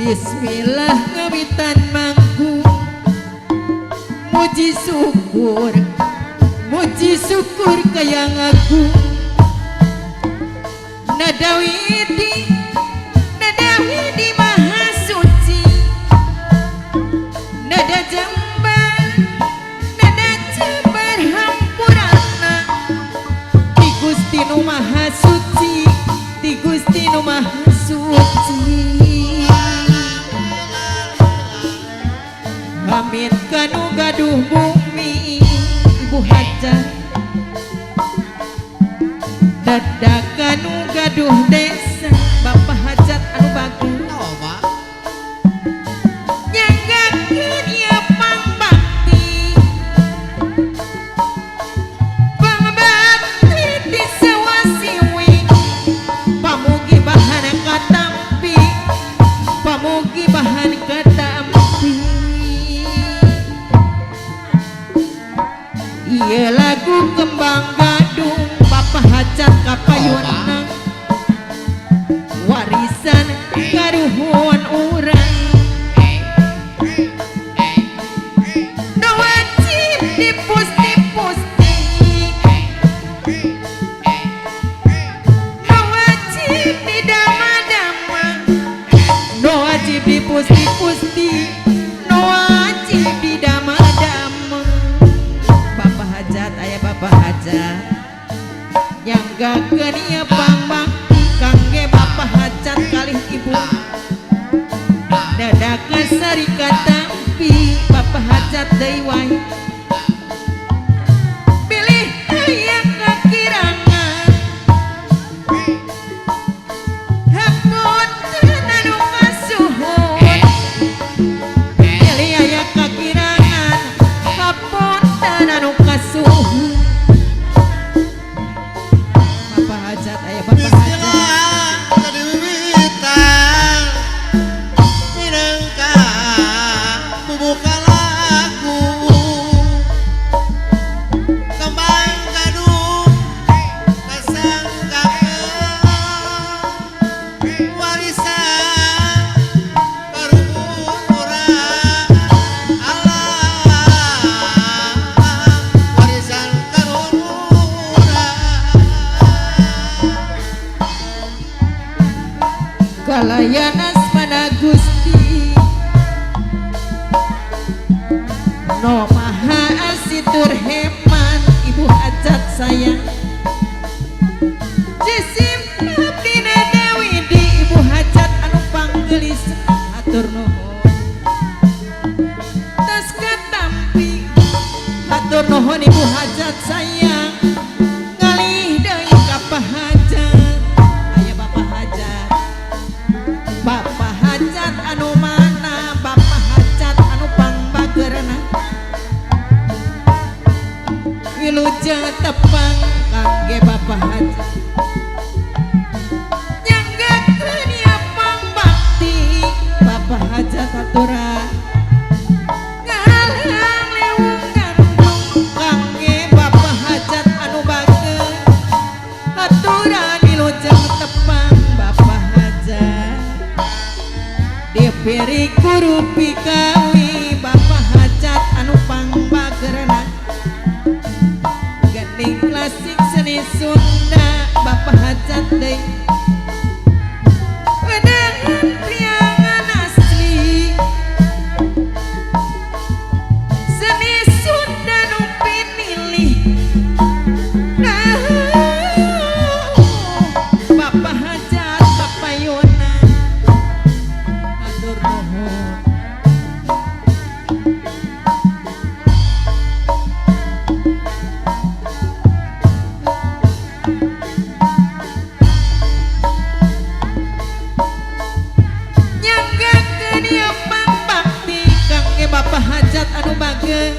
Bismillah ngawitan manggung muji syukur kayang agung nadawidi maha suci nada jembar hampurana di Gusti nu maha suci di Gusti nu maha suci pamit kanu gaduh bumi ibu hajat dadak kanu gaduh desa bapak hajat anu bagus nyanggakeun ieu pangbakti di sawasiwi pamugi bahan katampi pamugi bahan katampi. Ieu lagu kembang gadung bapak hajat kapayunna warisan karuhun urang nu wajib dipusti-pusti nu wajib didama-dama nu wajib dipusti-pusti nu wajib didama-dama. Bapak hajat aya bapak hajat nyanggakeun ieu pangbakti kangge bapak hajat kalih ibu dadakan sari katampi bapak hajat deui wae pilih aya kakirangan hapunten anu kasuhun pilih aya kakirangan hapunten anu kasuhun. Bapak hajat aya bapak hajat kalayan asmana Gusti no maha asitur heman ibu hajat sayang jisim abdina dawidi ibu hajat anu panggelis atur nuhun tas katampi atur nuhun ibu hajat sayang ngalih deui ka pahajat aya bapak hajat bapak hajat anu mana bapak hajat anu pangbageurna wilujeng tepang kangge bapak hajat nyanggakeun ieu pangbakti bapak hajat aturan ngahalang lewung gandung kangge bapak hajat anu bageun aturan wilujeng tepang bapak hajat diberi guru pikawi bapak hajat anu pangbageurna gandeng klasik seni Sunda bapak hajat deui wedangan priangan asli seni Sunda nu pinilih bapak hajat kapayuna atur nuhun. Nyanggakeun ieu pangbakti kangge bapak hajat anu bageun